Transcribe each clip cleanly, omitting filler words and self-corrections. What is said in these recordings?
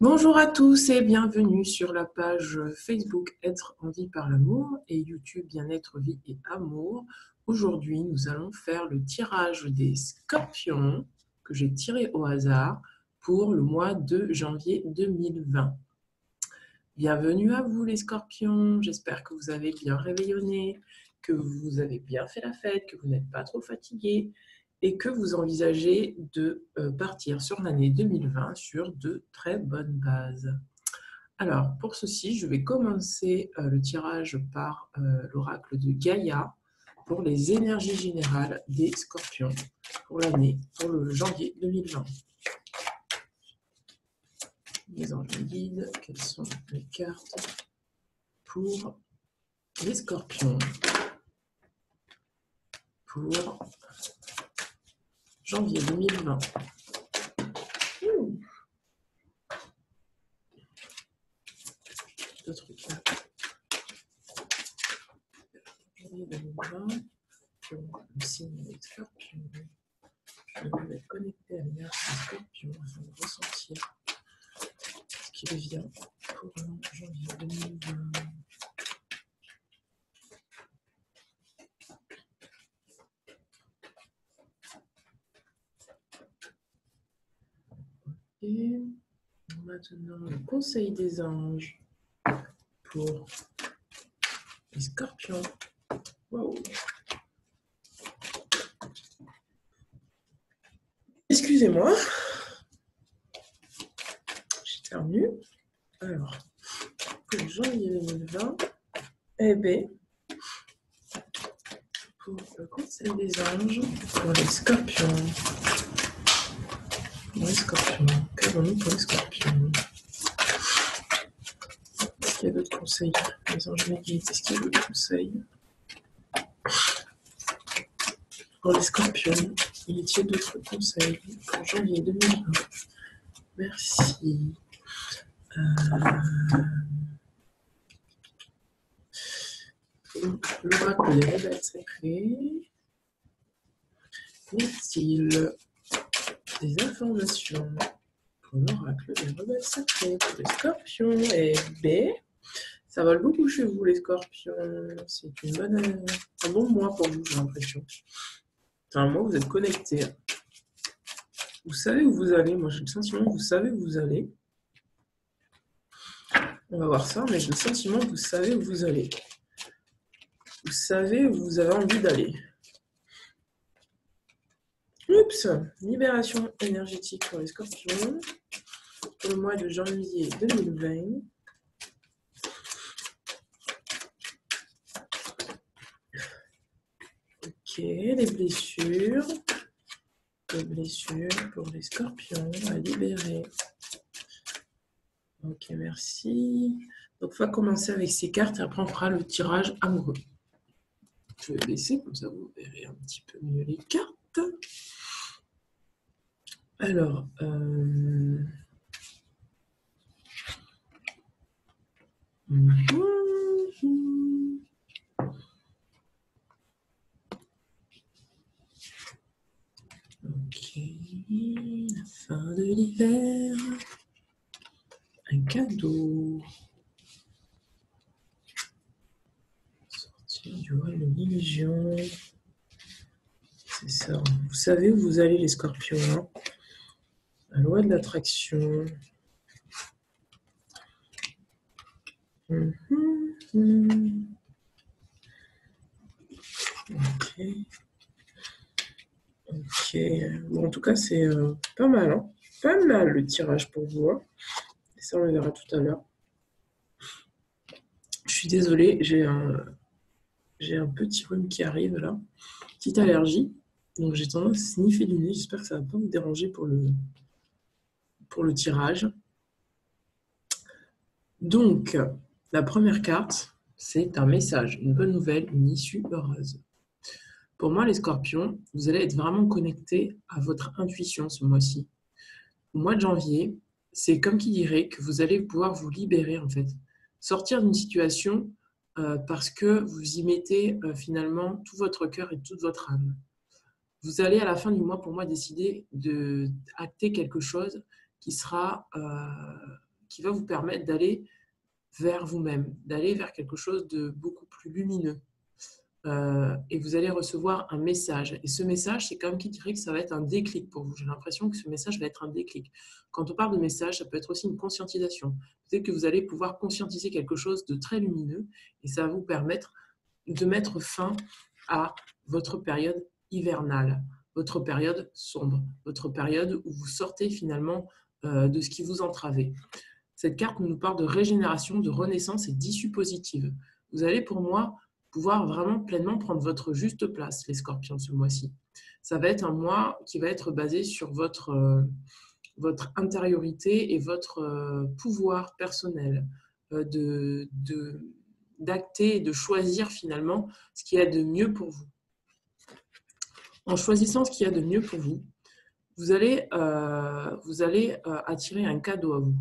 Bonjour à tous et bienvenue sur la page Facebook Être en vie par l'amour et YouTube Bien-être, vie et amour. Aujourd'hui, nous allons faire le tirage des scorpions que j'ai tiré au hasard pour le mois de janvier 2020. Bienvenue à vous les scorpions, j'espère que vous avez bien réveillonné, que vous avez bien fait la fête, que vous n'êtes pas trop fatigués et que vous envisagez de partir sur l'année 2020 sur de très bonnes bases. Alors, pour ceci, je vais commencer le tirage par l'oracle de Gaïa pour les énergies générales des scorpions pour l'année, pour le janvier 2020. Les anges me guident, quelles sont les cartes pour les scorpions pour janvier 2020. D'autres cartes. Janvier 2020 pour le signe des scorpions. Je vais connecter à l'énergie des scorpions afin de ressentir ce qui vient pour janvier 2020. Et maintenant, le conseil des anges pour les scorpions. Wow. Excusez-moi, j'éternue. Alors, pour janvier 2020, eh bien, pour le conseil des anges, pour les scorpions. Pour les scorpions, qu'avons-nous pour les scorpions? Est-ce qu'il y a d'autres conseils? Les anges me guident, est-ce qu'il y a d'autres conseils? Pour les scorpions, il y a d'autres conseils pour janvier 2020? Merci. L'oracle des rebelles sacrés. Y a-t-il des informations pour l'oracle des rebelles sacrés pour les scorpions? Eh bien, ça vole beaucoup chez vous les scorpions. C'est un bon mois pour vous, j'ai l'impression. C'est un mois où vous êtes connectés. Vous savez où vous allez. Moi, j'ai le sentiment que vous savez où vous allez. On va voir ça, mais j'ai le sentiment que vous savez où vous allez. Vous savez où vous avez envie d'aller. Oups, libération énergétique pour les scorpions pour le mois de janvier 2020. Ok, les blessures. Les blessures pour les scorpions à libérer. Ok, merci. Donc, on va commencer avec ces cartes et après on fera le tirage amoureux. Je vais baisser, comme ça vous verrez un petit peu mieux les cartes. Alors, ok, la fin de l'hiver, un cadeau, sortir du roi de l'illusion, c'est ça. Vous savez où vous allez les scorpions, hein? La loi de l'attraction. Ok. Ok. Bon, en tout cas, c'est pas mal, hein? Pas mal le tirage pour vous, hein? Et ça, on le verra tout à l'heure. Je suis désolée, j'ai un petit rhume qui arrive là, petite allergie. Donc j'ai tendance à sniffer du nez. J'espère que ça ne va pas me déranger pour le tirage. Donc, la première carte, c'est un message, une bonne nouvelle, une issue heureuse. Pour moi, les scorpions, vous allez être vraiment connectés à votre intuition ce mois-ci. Au mois de janvier, c'est comme qui dirait que vous allez pouvoir vous libérer en fait. Sortir d'une situation parce que vous y mettez finalement tout votre cœur et toute votre âme. Vous allez à la fin du mois, pour moi, décider d'acter quelque chose qui sera qui va vous permettre d'aller vers vous-même, d'aller vers quelque chose de beaucoup plus lumineux. Et vous allez recevoir un message. Et ce message, c'est comme qui dirait que ça va être un déclic pour vous. J'ai l'impression que ce message va être un déclic. Quand on parle de message, ça peut être aussi une conscientisation. Peut-être que vous allez pouvoir conscientiser quelque chose de très lumineux et ça va vous permettre de mettre fin à votre période hivernale, votre période sombre, votre période où vous sortez finalement de ce qui vous entravait. Cette carte nous parle de régénération, de renaissance et d'issue positive. Vous allez, pour moi, pouvoir vraiment pleinement prendre votre juste place, les scorpions, ce mois-ci. Ça va être un mois qui va être basé sur votre intériorité et votre pouvoir personnel d'acter et de choisir finalement ce qu'il y a de mieux pour vous. En choisissant ce qu'il y a de mieux pour vous, vous allez attirer un cadeau à vous.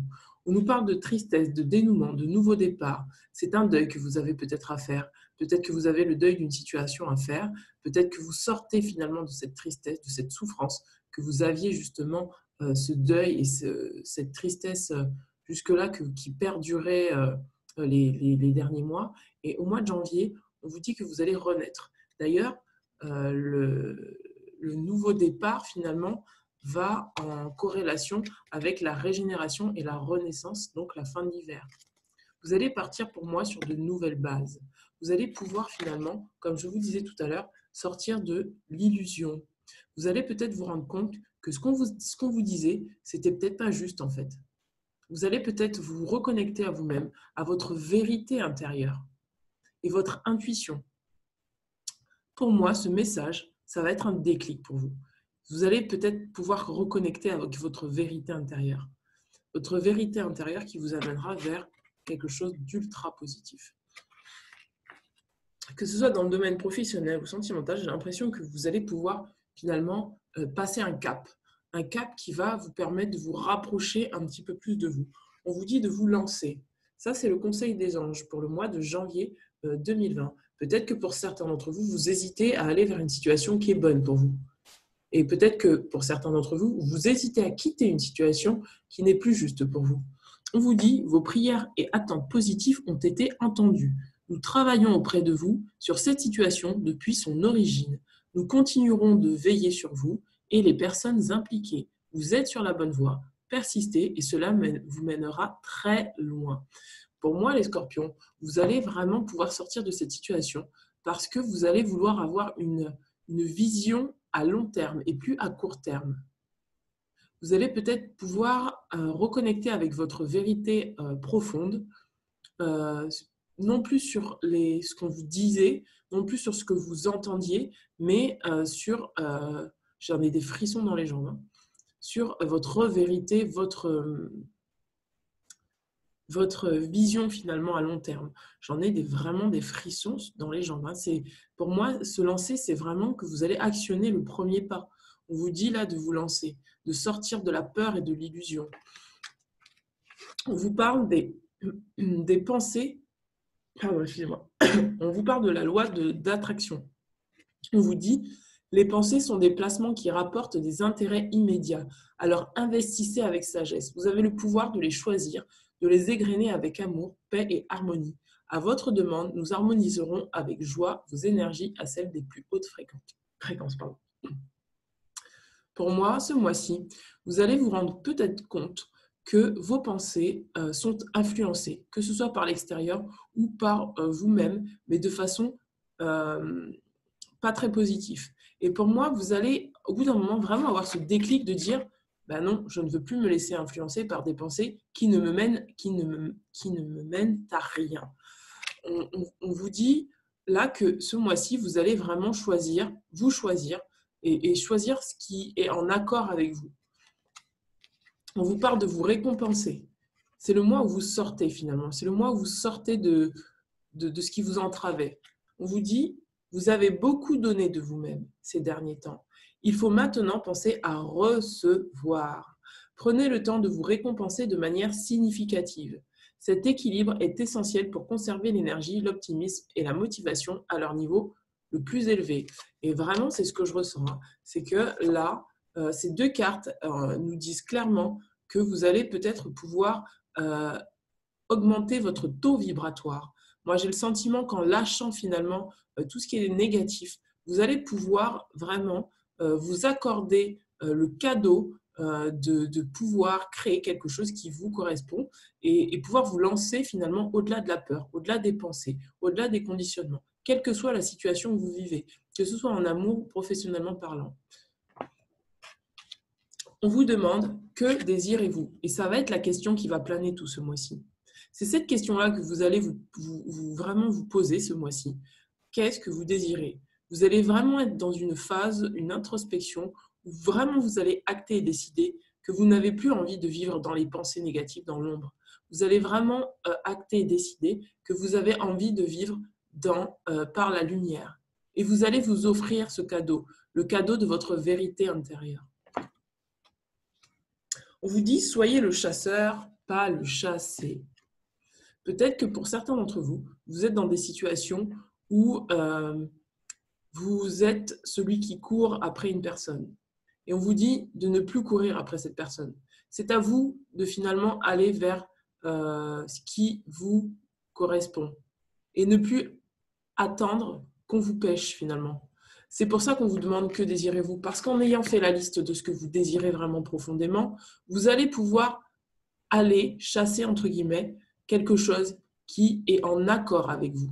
On nous parle de tristesse, de dénouement, de nouveau départ. C'est un deuil que vous avez peut-être à faire. Peut-être que vous avez le deuil d'une situation à faire. Peut-être que vous sortez finalement de cette tristesse, de cette souffrance, que vous aviez justement ce deuil et cette tristesse jusque-là qui perdurait les derniers mois. Et au mois de janvier, on vous dit que vous allez renaître. D'ailleurs, le nouveau départ, finalement, va en corrélation avec la régénération et la renaissance, donc la fin de l'hiver. Vous allez partir pour moi sur de nouvelles bases. Vous allez pouvoir finalement, comme je vous disais tout à l'heure, sortir de l'illusion. Vous allez peut-être vous rendre compte que ce qu'on vous disait, c'était peut-être pas juste en fait. Vous allez peut-être vous reconnecter à vous-même, à votre vérité intérieure et votre intuition. Pour moi, ce message, ça va être un déclic pour vous. Vous allez peut-être pouvoir reconnecter avec votre vérité intérieure. Votre vérité intérieure qui vous amènera vers quelque chose d'ultra positif. Que ce soit dans le domaine professionnel ou sentimental, j'ai l'impression que vous allez pouvoir finalement passer un cap qui va vous permettre de vous rapprocher un petit peu plus de vous. On vous dit de vous lancer. Ça, c'est le conseil des anges pour le mois de janvier 2020. Peut-être que pour certains d'entre vous, vous hésitez à aller vers une situation qui est bonne pour vous. Et peut-être que pour certains d'entre vous, vous hésitez à quitter une situation qui n'est plus juste pour vous. On vous dit, vos prières et attentes positives ont été entendues. Nous travaillons auprès de vous sur cette situation depuis son origine. Nous continuerons de veiller sur vous et les personnes impliquées. Vous êtes sur la bonne voie. Persistez et cela vous mènera très loin. Pour moi, les scorpions, vous allez vraiment pouvoir sortir de cette situation parce que vous allez vouloir avoir une vision à long terme et plus à court terme. Vous allez peut-être pouvoir reconnecter avec votre vérité profonde, non plus sur ce qu'on vous disait, non plus sur ce que vous entendiez, mais sur, j'en ai des frissons dans les jambes, hein, sur votre vérité, votre vision finalement à long terme. J'en ai vraiment des frissons dans les jambes. Pour moi, se lancer, c'est vraiment que vous allez actionner le premier pas. On vous dit là de vous lancer, de sortir de la peur et de l'illusion. On vous parle des pensées, pardon, excusez-moi. On vous parle de la loi d'attraction. On vous dit, les pensées sont des placements qui rapportent des intérêts immédiats. Alors investissez avec sagesse. Vous avez le pouvoir de les choisir, de les égrener avec amour, paix et harmonie. À votre demande, nous harmoniserons avec joie vos énergies à celles des plus hautes fréquences. Pour moi, ce mois-ci, vous allez vous rendre peut-être compte que vos pensées sont influencées, que ce soit par l'extérieur ou par vous-même, mais de façon pas très positive. Et pour moi, vous allez, au bout d'un moment, vraiment avoir ce déclic de dire ben non, je ne veux plus me laisser influencer par des pensées qui ne me mènent à rien. On vous dit là que ce mois-ci, vous allez vraiment choisir et choisir ce qui est en accord avec vous. On vous parle de vous récompenser. C'est le mois où vous sortez finalement. C'est le mois où vous sortez de ce qui vous entravait. On vous dit, vous avez beaucoup donné de vous-même ces derniers temps. Il faut maintenant penser à recevoir. Prenez le temps de vous récompenser de manière significative. Cet équilibre est essentiel pour conserver l'énergie, l'optimisme et la motivation à leur niveau le plus élevé. Et vraiment, c'est ce que je ressens. C'est que là, ces deux cartes nous disent clairement que vous allez peut-être pouvoir euh, augmenter votre taux vibratoire. Moi, j'ai le sentiment qu'en lâchant finalement tout ce qui est négatif, vous allez pouvoir vraiment vous accorder le cadeau de pouvoir créer quelque chose qui vous correspond et pouvoir vous lancer finalement au-delà de la peur, au-delà des pensées, au-delà des conditionnements, quelle que soit la situation que vous vivez, que ce soit en amour ou professionnellement parlant. On vous demande que désirez-vous? Et ça va être la question qui va planer tout ce mois-ci. C'est cette question-là que vous allez vraiment vous poser ce mois-ci. Qu'est-ce que vous désirez? Vous allez vraiment être dans une phase, une introspection, où vraiment vous allez acter et décider que vous n'avez plus envie de vivre dans les pensées négatives, dans l'ombre. Vous allez vraiment acter et décider que vous avez envie de vivre par la lumière. Et vous allez vous offrir ce cadeau, le cadeau de votre vérité intérieure. On vous dit, soyez le chasseur, pas le chassé. Peut-être que pour certains d'entre vous, vous êtes dans des situations où vous êtes celui qui court après une personne. Et on vous dit de ne plus courir après cette personne. C'est à vous de finalement aller vers ce qui vous correspond. Et ne plus attendre qu'on vous pêche finalement. C'est pour ça qu'on vous demande que désirez-vous. Parce qu'en ayant fait la liste de ce que vous désirez vraiment profondément, vous allez pouvoir aller chasser, entre guillemets, quelque chose qui est en accord avec vous.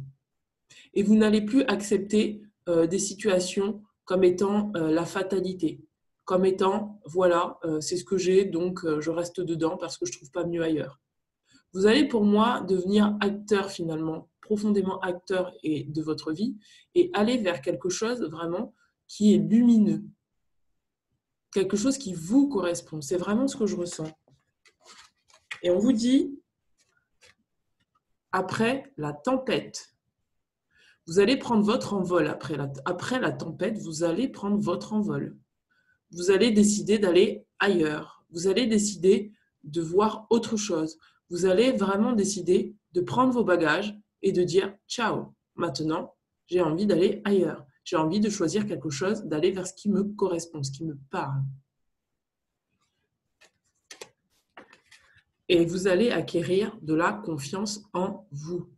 Et vous n'allez plus accepter des situations comme étant la fatalité, comme étant, voilà, c'est ce que j'ai, donc je reste dedans parce que je ne trouve pas mieux ailleurs. Vous allez pour moi devenir acteur finalement, profondément acteur de votre vie et aller vers quelque chose vraiment qui est lumineux, quelque chose qui vous correspond. C'est vraiment ce que je ressens. Et on vous dit, après la tempête, vous allez prendre votre envol. Après la tempête, vous allez prendre votre envol. Vous allez décider d'aller ailleurs. Vous allez décider de voir autre chose. Vous allez vraiment décider de prendre vos bagages et de dire « Ciao, maintenant, j'ai envie d'aller ailleurs. J'ai envie de choisir quelque chose, d'aller vers ce qui me correspond, ce qui me parle. » Et vous allez acquérir de la confiance en vous.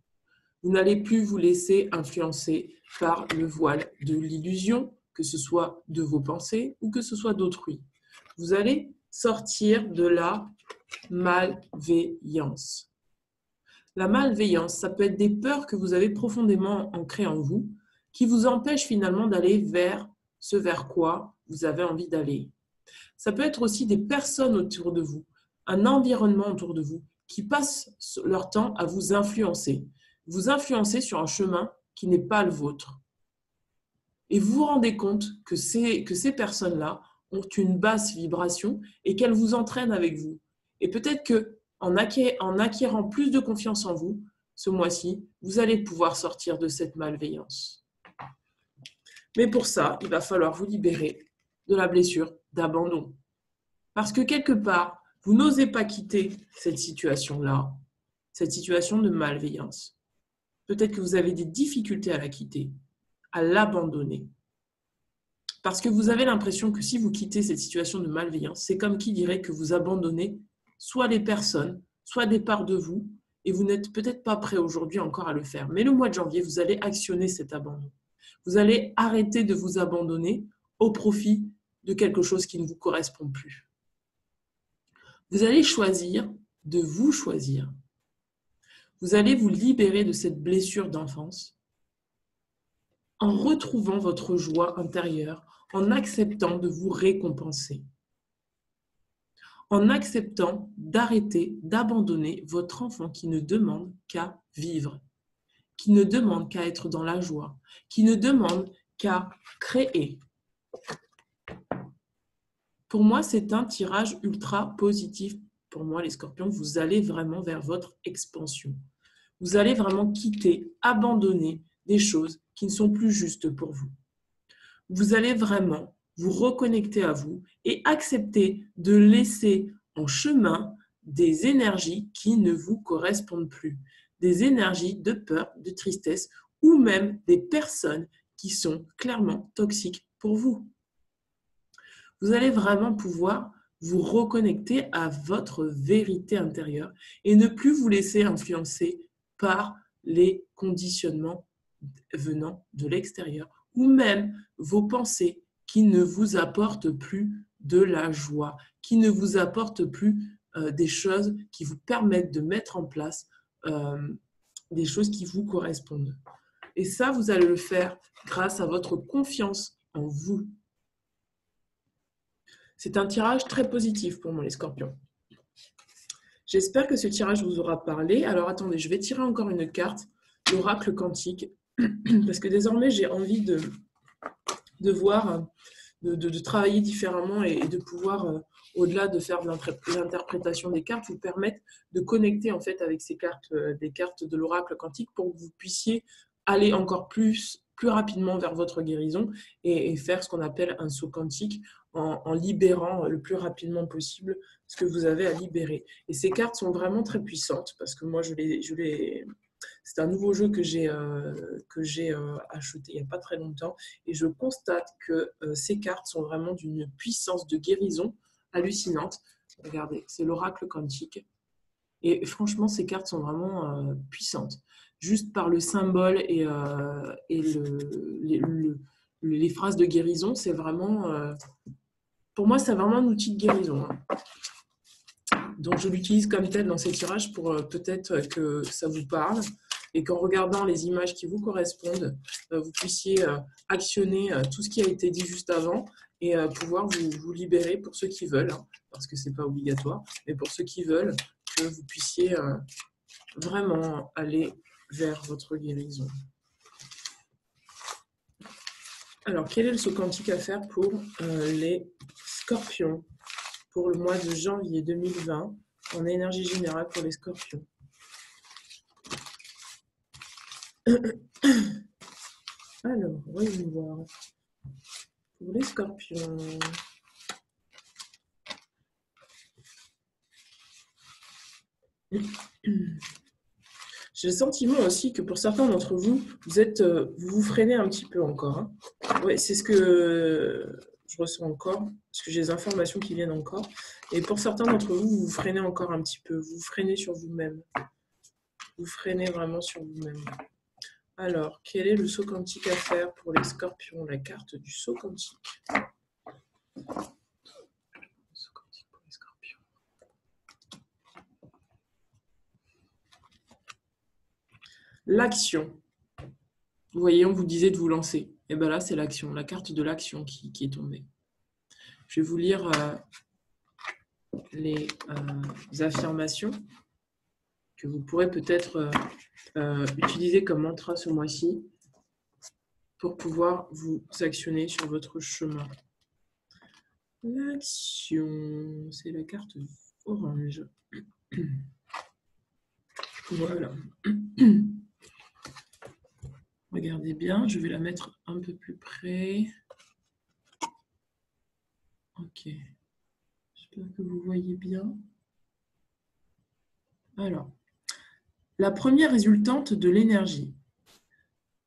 Vous n'allez plus vous laisser influencer par le voile de l'illusion, que ce soit de vos pensées ou que ce soit d'autrui. Vous allez sortir de la malveillance. La malveillance, ça peut être des peurs que vous avez profondément ancrées en vous, qui vous empêchent finalement d'aller vers ce vers quoi vous avez envie d'aller. Ça peut être aussi des personnes autour de vous, un environnement autour de vous, qui passent leur temps à vous influencer sur un chemin qui n'est pas le vôtre. Et vous vous rendez compte que ces personnes-là ont une basse vibration et qu'elles vous entraînent avec vous. Et peut-être qu'en acquérant plus de confiance en vous, ce mois-ci, vous allez pouvoir sortir de cette malveillance. Mais pour ça, il va falloir vous libérer de la blessure d'abandon. Parce que quelque part, vous n'osez pas quitter cette situation-là, cette situation de malveillance. Peut-être que vous avez des difficultés à la quitter, à l'abandonner. Parce que vous avez l'impression que si vous quittez cette situation de malveillance, c'est comme qui dirait que vous abandonnez soit les personnes, soit des parts de vous, et vous n'êtes peut-être pas prêt aujourd'hui encore à le faire. Mais le mois de janvier, vous allez actionner cet abandon. Vous allez arrêter de vous abandonner au profit de quelque chose qui ne vous correspond plus. Vous allez choisir de vous choisir. Vous allez vous libérer de cette blessure d'enfance en retrouvant votre joie intérieure, en acceptant de vous récompenser, en acceptant d'arrêter, d'abandonner votre enfant qui ne demande qu'à vivre, qui ne demande qu'à être dans la joie, qui ne demande qu'à créer. Pour moi, c'est un tirage ultra positif. Pour moi, les scorpions, vous allez vraiment vers votre expansion. Vous allez vraiment quitter, abandonner des choses qui ne sont plus justes pour vous. Vous allez vraiment vous reconnecter à vous et accepter de laisser en chemin des énergies qui ne vous correspondent plus, des énergies de peur, de tristesse ou même des personnes qui sont clairement toxiques pour vous. Vous allez vraiment pouvoir vous reconnecter à votre vérité intérieure et ne plus vous laisser influencer par les conditionnements venant de l'extérieur ou même vos pensées qui ne vous apportent plus de la joie, qui ne vous apportent plus des choses qui vous permettent de mettre en place des choses qui vous correspondent. Et ça, vous allez le faire grâce à votre confiance en vous. C'est un tirage très positif pour moi, les scorpions. J'espère que ce tirage vous aura parlé. Alors attendez, je vais tirer encore une carte, l'oracle quantique, parce que désormais j'ai envie de voir, de travailler différemment et de pouvoir, au-delà de faire de l'interprétation des cartes, vous permettre de connecter en fait avec ces cartes, des cartes de l'oracle quantique pour que vous puissiez aller encore plus rapidement vers votre guérison et faire ce qu'on appelle un saut quantique en libérant le plus rapidement possible ce que vous avez à libérer. Et ces cartes sont vraiment très puissantes parce que moi, c'est un nouveau jeu que j'ai acheté il n'y a pas très longtemps et je constate que ces cartes sont vraiment d'une puissance de guérison hallucinante. Regardez, c'est l'oracle quantique. Et franchement, ces cartes sont vraiment puissantes. Juste par le symbole et les phrases de guérison, c'est vraiment... pour moi, c'est vraiment un outil de guérison. Donc, je l'utilise comme tel dans ces tirages pour peut-être que ça vous parle et qu'en regardant les images qui vous correspondent, vous puissiez actionner tout ce qui a été dit juste avant et pouvoir vous libérer pour ceux qui veulent, parce que ce n'est pas obligatoire, mais pour ceux qui veulent, que vous puissiez vraiment aller vers votre guérison. Alors, quel est le saut quantique à faire pour les scorpions pour le mois de janvier 2020 en énergie générale pour les scorpions? Alors, voyons voir. Pour les scorpions... J'ai le sentiment aussi que pour certains d'entre vous, vous vous freinez un petit peu encore. Hein. Ouais, c'est ce que je ressens encore, parce que j'ai des informations qui viennent encore. Et pour certains d'entre vous, vous vous freinez encore un petit peu. Vous vous freinez sur vous-même. Vous freinez vraiment sur vous-même. Alors, quel est le saut quantique à faire pour les scorpions? La carte du saut quantique. Saut quantique pour les scorpions. L'action. Vous voyez, on vous disait de vous lancer. Et bien là, c'est l'action, la carte de l'action qui est tombée. Je vais vous lire les affirmations que vous pourrez peut-être utiliser comme mantra ce mois-ci pour pouvoir vous actionner sur votre chemin. L'action, c'est la carte orange. Voilà. Regardez bien, je vais la mettre un peu plus près. Ok. J'espère que vous voyez bien. Alors, la première résultante de l'énergie,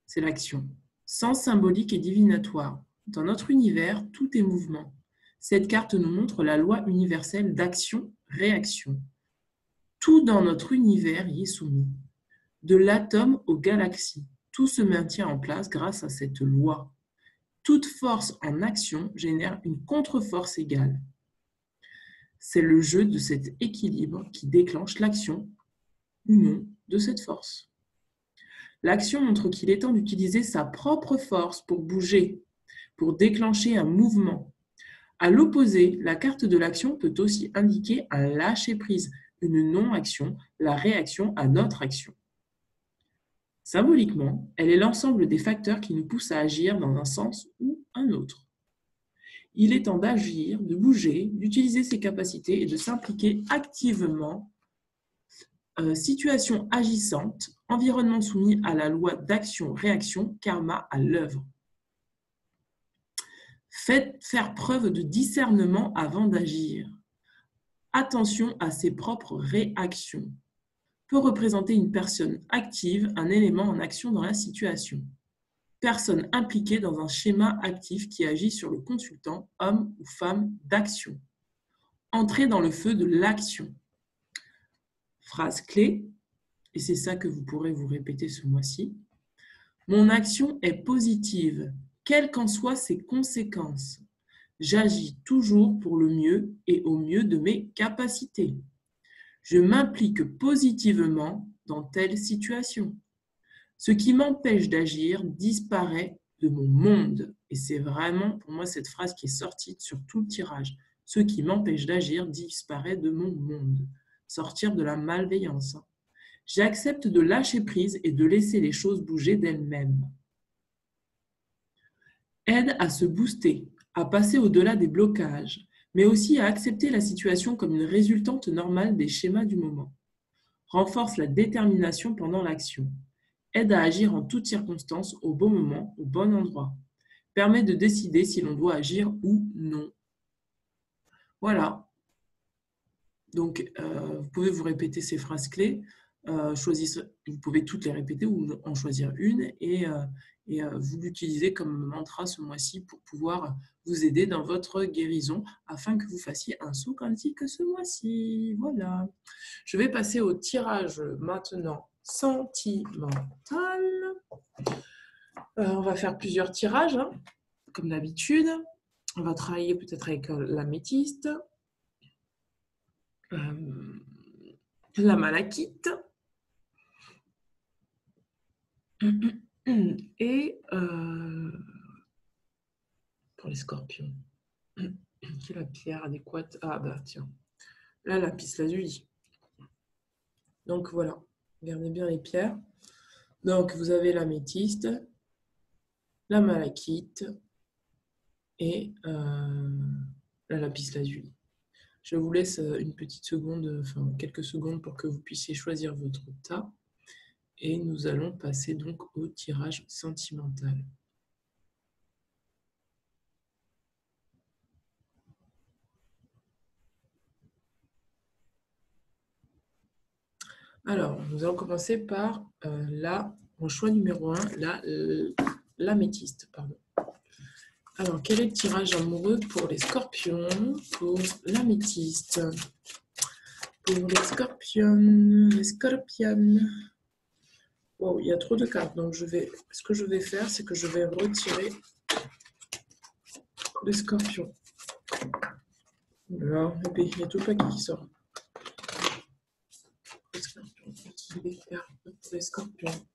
c'est l'action. Sens symbolique et divinatoire. Dans notre univers, tout est mouvement. Cette carte nous montre la loi universelle d'action-réaction. Tout dans notre univers y est soumis. De l'atome aux galaxies, tout se maintient en place grâce à cette loi. Toute force en action génère une contre-force égale. C'est le jeu de cet équilibre qui déclenche l'action ou non de cette force. L'action montre qu'il est temps d'utiliser sa propre force pour bouger, pour déclencher un mouvement. À l'opposé, la carte de l'action peut aussi indiquer un lâcher-prise, une non-action, la réaction à notre action. Symboliquement, elle est l'ensemble des facteurs qui nous poussent à agir dans un sens ou un autre. Il est temps d'agir, de bouger, d'utiliser ses capacités et de s'impliquer activement. Situation agissante, environnement soumis à la loi d'action-réaction, karma à l'œuvre. Faites faire preuve de discernement avant d'agir. Attention à ses propres réactions. Peut représenter une personne active, un élément en action dans la situation. Personne impliquée dans un schéma actif qui agit sur le consultant, homme ou femme d'action. Entrer dans le feu de l'action. Phrase clé, et c'est ça que vous pourrez vous répéter ce mois-ci. Mon action est positive, quelles qu'en soient ses conséquences. J'agis toujours pour le mieux et au mieux de mes capacités. Je m'implique positivement dans telle situation. Ce qui m'empêche d'agir disparaît de mon monde. Et c'est vraiment pour moi cette phrase qui est sortie sur tout le tirage. Ce qui m'empêche d'agir disparaît de mon monde. Sortir de la malveillance. J'accepte de lâcher prise et de laisser les choses bouger d'elles-mêmes. Aide à se booster, à passer au-delà des blocages, mais aussi à accepter la situation comme une résultante normale des schémas du moment. Renforce la détermination pendant l'action. Aide à agir en toutes circonstances, au bon moment, au bon endroit. Permet de décider si l'on doit agir ou non. Voilà. Donc, vous pouvez vous répéter ces phrases clés. Vous pouvez toutes les répéter ou en choisir une et vous l'utilisez comme mantra ce mois-ci pour pouvoir vous aider dans votre guérison afin que vous fassiez un saut quantique ce mois-ci. Voilà. Je vais passer au tirage maintenant sentimental. On va faire plusieurs tirages, hein, comme d'habitude. On va travailler peut-être avec l'améthyste, la malachite et pour les scorpions. Quelle est la pierre adéquate? Ah bah tiens, la lapis lazuli. Donc voilà, regardez bien les pierres. Donc vous avez l'améthyste, la malachite et la lapis lazuli. Je vous laisse une petite seconde, enfin quelques secondes pour que vous puissiez choisir votre tas. Et nous allons passer donc au tirage sentimental. Alors, nous allons commencer par mon choix numéro 1, l'améthyste. Alors, quel est le tirage amoureux pour les scorpions, pour l'améthyste? Pour les scorpions. Wow, il y a trop de cartes, donc ce que je vais faire, c'est que je vais retirer les scorpions. Alors, il y a tout le paquet qui sort. Je vais faire pour les scorpions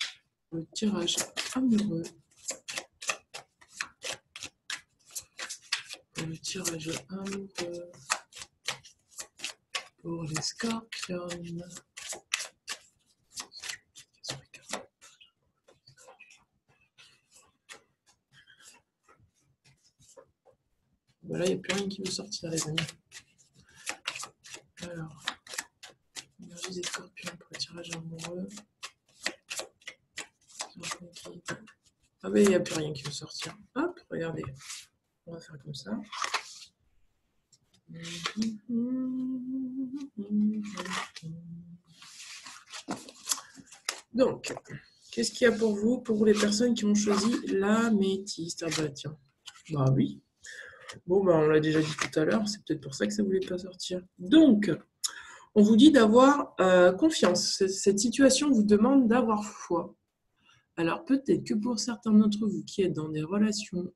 le tirage amoureux. Le tirage amoureux pour les scorpions. Voilà, il n'y a plus rien qui veut sortir, les amis. Alors, énergie des scorpions pour le tirage amoureux. Ah oui, il n'y a plus rien qui veut sortir. Hop, regardez. On va faire comme ça. Donc, qu'est-ce qu'il y a pour vous, pour les personnes qui ont choisi l'améthyste? Ah bah tiens, bah oui. Bon, bah on l'a déjà dit tout à l'heure, c'est peut-être pour ça que ça ne voulait pas sortir. Donc, on vous dit d'avoir confiance. Cette situation vous demande d'avoir foi. Alors, peut-être que pour certains d'entre vous qui êtes dans des relations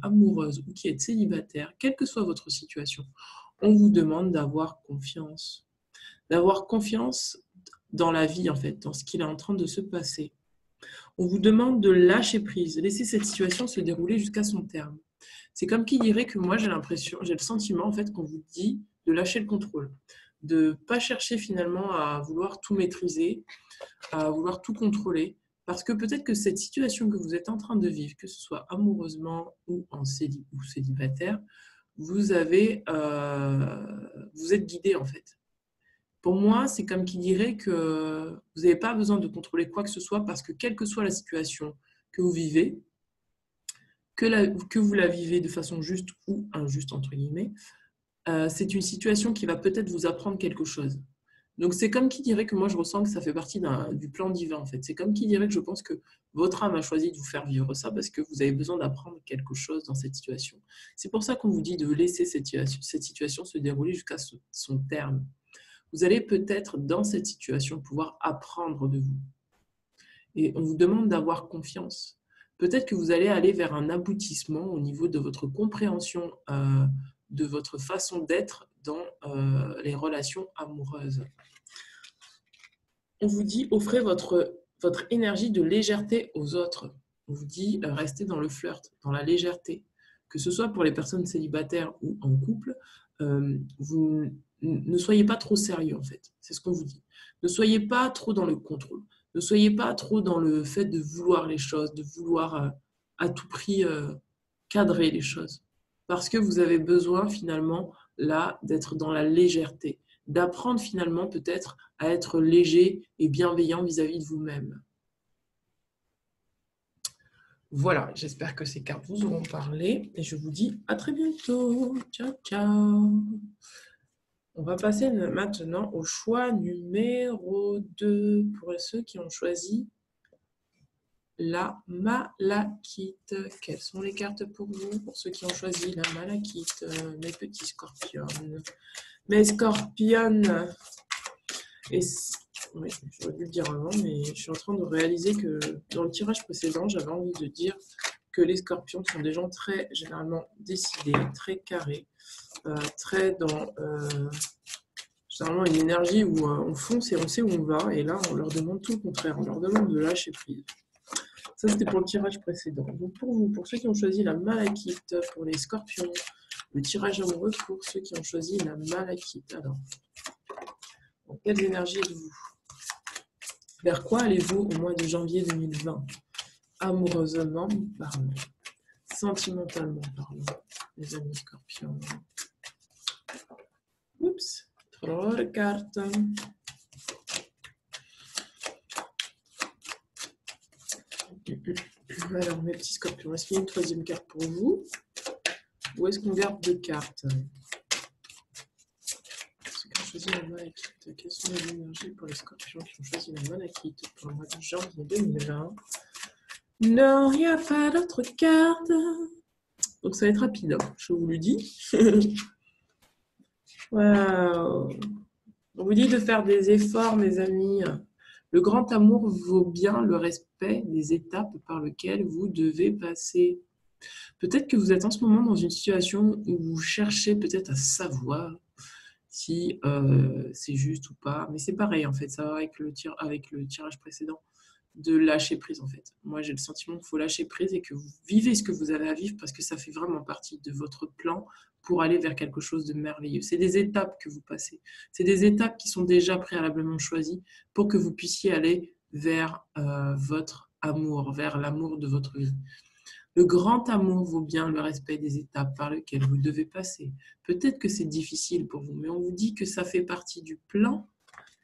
amoureuses ou qui êtes célibataire, quelle que soit votre situation, on vous demande d'avoir confiance. D'avoir confiance dans la vie, en fait, dans ce qu'il est en train de se passer. On vous demande de lâcher prise, laisser cette situation se dérouler jusqu'à son terme. C'est comme qui dirait que moi, j'ai le sentiment, en fait, qu'on vous dit de lâcher le contrôle, de ne pas chercher finalement à vouloir tout maîtriser, à vouloir tout contrôler, parce que peut-être que cette situation que vous êtes en train de vivre, que ce soit amoureusement ou célibataire, vous êtes guidé en fait. Pour moi, c'est comme qui dirait que vous n'avez pas besoin de contrôler quoi que ce soit parce que quelle que soit la situation que vous vivez, que vous la vivez de façon juste ou injuste, entre guillemets, c'est une situation qui va peut-être vous apprendre quelque chose. Donc, c'est comme qui dirait que moi, je ressens que ça fait partie du plan divin, en fait. C'est comme qui dirait que je pense que votre âme a choisi de vous faire vivre ça parce que vous avez besoin d'apprendre quelque chose dans cette situation. C'est pour ça qu'on vous dit de laisser cette situation se dérouler jusqu'à son terme. Vous allez peut-être, dans cette situation, pouvoir apprendre de vous. Et on vous demande d'avoir confiance. Peut-être que vous allez aller vers un aboutissement au niveau de votre compréhension de votre façon d'être dans les relations amoureuses. On vous dit, offrez votre énergie de légèreté aux autres. On vous dit, restez dans le flirt, dans la légèreté. Que ce soit pour les personnes célibataires ou en couple, vous ne soyez pas trop sérieux en fait. C'est ce qu'on vous dit. Ne soyez pas trop dans le contrôle. Ne soyez pas trop dans le fait de vouloir les choses, de vouloir à tout prix cadrer les choses. Parce que vous avez besoin finalement là d'être dans la légèreté, d'apprendre finalement peut-être à être léger et bienveillant vis-à-vis de vous-même. Voilà, j'espère que ces cartes vous auront parlé et je vous dis à très bientôt. Ciao, ciao. On va passer maintenant au choix numéro 2 pour ceux qui ont choisi la malachite. Quelles sont les cartes pour vous, pour ceux qui ont choisi la malachite, mes petits scorpions? Mes scorpions. Et oui, j'aurais dû le dire avant, mais je suis en train de réaliser que dans le tirage précédent, j'avais envie de dire que les scorpions sont des gens très généralement décidés, très carrés, très dans généralement une énergie où on fonce et on sait où on va, et là on leur demande tout le contraire, on leur demande de lâcher prise. Ça c'était pour le tirage précédent. Donc pour vous, pour ceux qui ont choisi la malachite, pour les scorpions, le tirage amoureux pour ceux qui ont choisi la malachite. Alors, dans quelles énergies êtes-vous? Vers quoi allez-vous au mois de janvier 2020? Amoureusement parlant, sentimentalement parlant, les amis scorpions. Oups, trop de cartes. Alors, mes petits scorpions, est-ce qu'il y a une troisième carte pour vous? Ou est-ce qu'on garde deux cartes? Ceux qui ont choisi la malachite, quelles sont les énergies pour les scorpions qui ont choisi la malachite pour le mois de janvier 2020? Non, il n'y a pas d'autres cartes. Donc ça va être rapide, hein, je vous le dis. Wow. On vous dit de faire des efforts, mes amis. Le grand amour vaut bien le respect des étapes par lesquelles vous devez passer. Peut-être que vous êtes en ce moment dans une situation où vous cherchez peut-être à savoir si c'est juste ou pas. Mais c'est pareil, en fait, ça va avec le tirage précédent, de lâcher prise, en fait. Moi, j'ai le sentiment qu'il faut lâcher prise et que vous vivez ce que vous avez à vivre parce que ça fait vraiment partie de votre plan pour aller vers quelque chose de merveilleux. C'est des étapes que vous passez. C'est des étapes qui sont déjà préalablement choisies pour que vous puissiez aller vers votre amour, vers l'amour de votre vie. Le grand amour vaut bien le respect des étapes par lesquelles vous devez passer. Peut-être que c'est difficile pour vous, mais on vous dit que ça fait partie du plan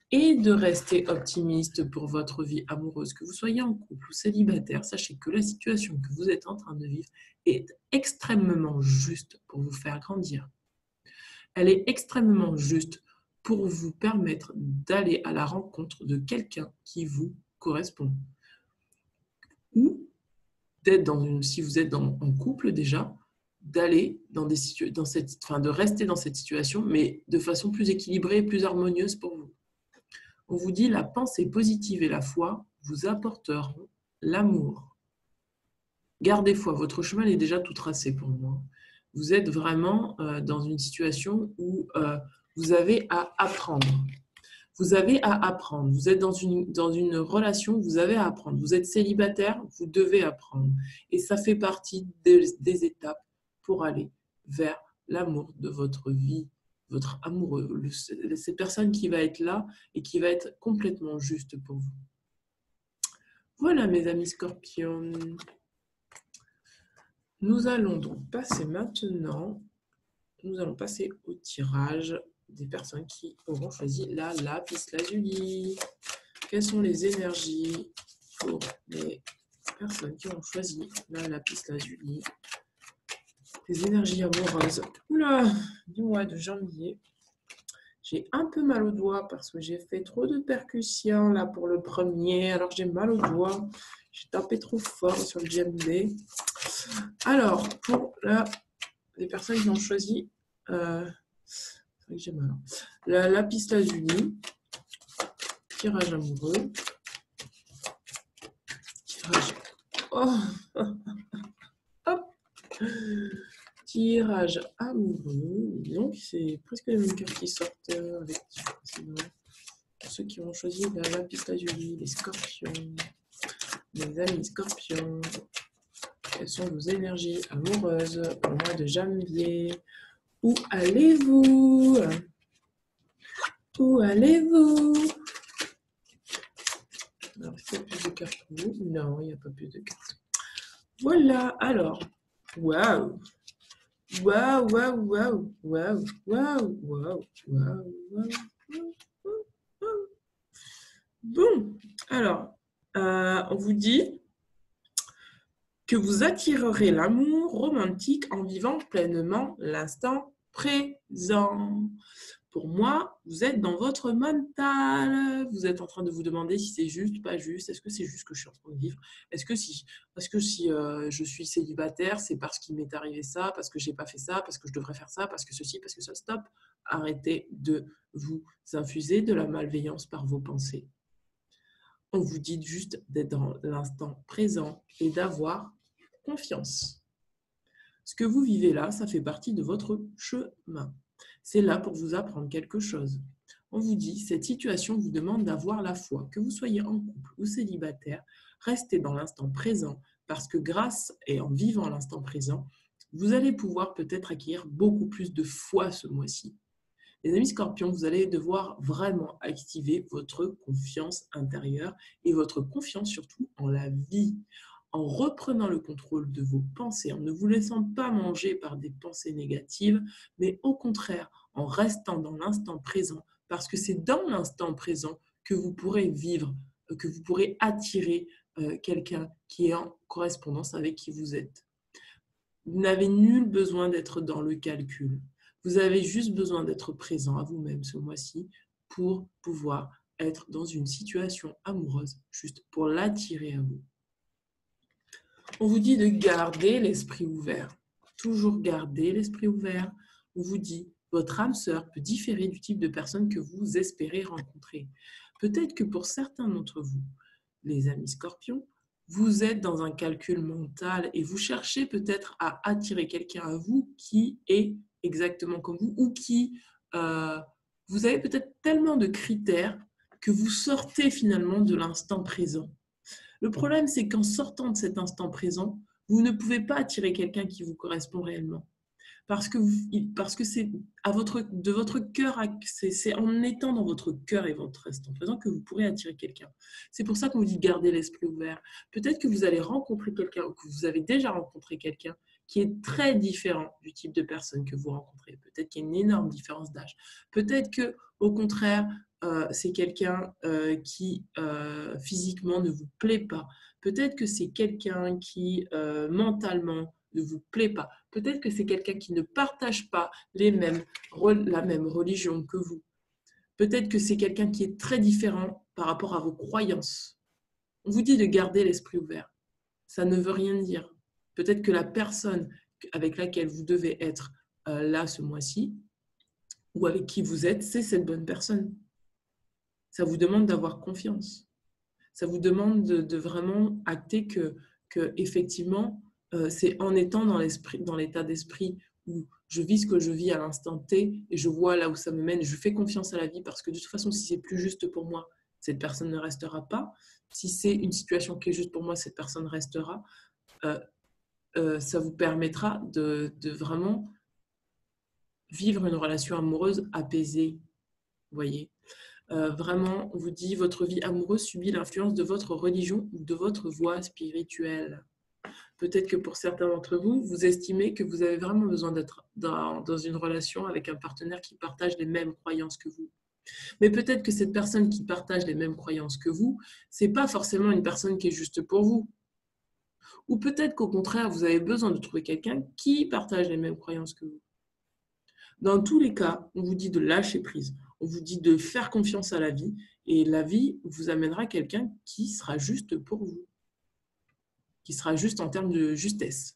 et de rester optimiste pour votre vie amoureuse. Que vous soyez en couple ou célibataire, sachez que la situation que vous êtes en train de vivre est extrêmement juste pour vous faire grandir. Elle est extrêmement juste pour vous permettre d'aller à la rencontre de quelqu'un qui vous correspond. Ou si vous êtes en couple déjà, d'aller de rester dans cette situation, mais de façon plus équilibrée et plus harmonieuse pour vous. On vous dit la pensée positive et la foi vous apporteront l'amour. Gardez foi, votre chemin est déjà tout tracé pour moi. Vous êtes vraiment dans une situation où vous avez à apprendre. Vous avez à apprendre. Vous êtes dans une relation, vous avez à apprendre. Vous êtes célibataire, vous devez apprendre. Et ça fait partie des étapes pour aller vers l'amour de votre vie, votre amoureux, cette personne qui va être là et qui va être complètement juste pour vous. Voilà, mes amis scorpions. Nous allons donc passer maintenant, au tirage des personnes qui auront choisi la lapis lazuli. Quelles sont les énergies pour les personnes qui ont choisi la lapis lazuli? Des énergies amoureuses. Oula, du mois de janvier. J'ai un peu mal au doigt parce que j'ai fait trop de percussions là pour le premier. Alors j'ai mal au doigt. J'ai tapé trop fort sur le djembé. Alors, pour les personnes qui ont choisi, c'est vrai que j'ai mal. La lapis lazuli, tirage amoureux, tirage. Oh, hop, tirage amoureux. Donc c'est presque les mêmes cartes qui sortent avec ceux qui ont choisi la lapis lazuli, les scorpions, les amis scorpions. Quelles sont vos énergies amoureuses au mois de janvier? Où allez-vous? Où allez-vous? Alors, est-ce qu'il y a plus de cartes pour vous? Non, il n'y a pas plus de cartes. Voilà, alors. Waouh! Waouh, waouh, waouh, waouh, waouh, waouh, waouh, waouh. Bon, alors, on vous dit que vous attirerez l'amour romantique en vivant pleinement l'instant présent. Pour moi, vous êtes dans votre mental. Vous êtes en train de vous demander si c'est juste, pas juste. Est-ce que c'est juste ce que je suis en train de vivre? Est-ce que si je suis célibataire, c'est parce qu'il m'est arrivé ça, parce que j'ai pas fait ça, parce que je devrais faire ça, parce que ceci, parce que ça, stop. Arrêtez de vous infuser de la malveillance par vos pensées. On vous dit juste d'être dans l'instant présent et d'avoir confiance. Ce que vous vivez là, ça fait partie de votre chemin. C'est là pour vous apprendre quelque chose. On vous dit, cette situation vous demande d'avoir la foi. Que vous soyez en couple ou célibataire, restez dans l'instant présent parce que grâce et en vivant l'instant présent, vous allez pouvoir peut-être acquérir beaucoup plus de foi ce mois-ci. Les amis scorpions, vous allez devoir vraiment activer votre confiance intérieure et votre confiance surtout en la vie, en reprenant le contrôle de vos pensées, en ne vous laissant pas manger par des pensées négatives, mais au contraire, en restant dans l'instant présent, parce que c'est dans l'instant présent que vous pourrez vivre, que vous pourrez attirer quelqu'un qui est en correspondance avec qui vous êtes. Vous n'avez nul besoin d'être dans le calcul. Vous avez juste besoin d'être présent à vous-même ce mois-ci pour pouvoir être dans une situation amoureuse, juste pour l'attirer à vous. On vous dit de garder l'esprit ouvert. Toujours garder l'esprit ouvert. On vous dit, votre âme sœur peut différer du type de personne que vous espérez rencontrer. Peut-être que pour certains d'entre vous, les amis scorpions, vous êtes dans un calcul mental et vous cherchez peut-être à attirer quelqu'un à vous qui est exactement comme vous ou qui, vous avez peut-être tellement de critères que vous sortez finalement de l'instant présent. Le problème, c'est qu'en sortant de cet instant présent, vous ne pouvez pas attirer quelqu'un qui vous correspond réellement. Parce que c'est de votre cœur, c'est en étant dans votre cœur et votre instant présent que vous pourrez attirer quelqu'un. C'est pour ça qu'on vous dit garder l'esprit ouvert. Peut-être que vous allez rencontrer quelqu'un ou que vous avez déjà rencontré quelqu'un qui est très différent du type de personne que vous rencontrez. Peut-être qu'il y a une énorme différence d'âge. Peut-être que, au contraire, c'est quelqu'un qui physiquement ne vous plaît pas. Peut-être que c'est quelqu'un qui mentalement ne vous plaît pas. Peut-être que c'est quelqu'un qui ne partage pas la même religion que vous. Peut-être que c'est quelqu'un qui est très différent par rapport à vos croyances. On vous dit de garder l'esprit ouvert. Ça ne veut rien dire. Peut-être que la personne avec laquelle vous devez être là ce mois-ci, ou avec qui vous êtes, c'est cette bonne personne. Ça vous demande d'avoir confiance. Ça vous demande de vraiment acter que effectivement, c'est en étant dans l'état d'esprit où je vis ce que je vis à l'instant T et je vois là où ça me mène. Je fais confiance à la vie parce que de toute façon, si c'est plus juste pour moi, cette personne ne restera pas. Si c'est une situation qui est juste pour moi, cette personne restera. Ça vous permettra de vraiment vivre une relation amoureuse apaisée. Vous voyez, vraiment, on vous dit votre vie amoureuse subit l'influence de votre religion ou de votre voie spirituelle. Peut-être que pour certains d'entre vous, vous estimez que vous avez vraiment besoin d'être dans une relation avec un partenaire qui partage les mêmes croyances que vous. Mais peut-être que cette personne qui partage les mêmes croyances que vous, ce n'est pas forcément une personne qui est juste pour vous. Ou peut-être qu'au contraire, vous avez besoin de trouver quelqu'un qui partage les mêmes croyances que vous. Dans tous les cas, on vous dit de lâcher prise. On vous dit de faire confiance à la vie et la vie vous amènera quelqu'un qui sera juste pour vous, qui sera juste en termes de justesse.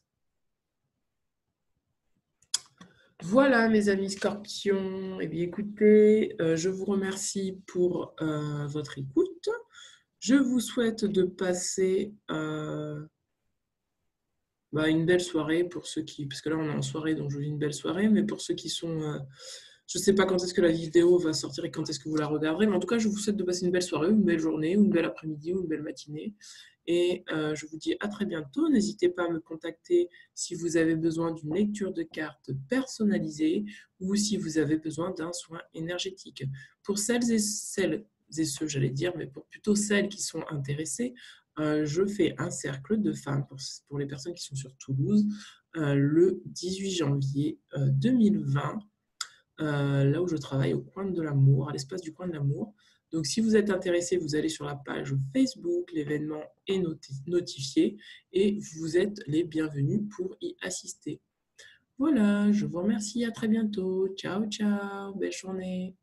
Voilà mes amis scorpions, eh bien écoutez, je vous remercie pour votre écoute. Je vous souhaite de passer une belle soirée pour ceux qui, parce que là on est en soirée donc je vous dis une belle soirée, mais pour ceux qui sont, je ne sais pas quand est-ce que la vidéo va sortir et quand est-ce que vous la regarderez, mais en tout cas je vous souhaite de passer une belle soirée, une belle journée, ou une belle après-midi ou une belle matinée. Et je vous dis à très bientôt. N'hésitez pas à me contacter si vous avez besoin d'une lecture de cartes personnalisée ou si vous avez besoin d'un soin énergétique. Pour celles et ceux, j'allais dire, mais pour plutôt celles qui sont intéressées, je fais un cercle de femmes pour les personnes qui sont sur Toulouse le 18 janvier 2020, là où je travaille au coin de l'amour, à l'espace du coin de l'amour. Donc, si vous êtes intéressé, vous allez sur la page Facebook, l'événement est notifié et vous êtes les bienvenus pour y assister. Voilà, je vous remercie, à très bientôt. Ciao, ciao, belle journée.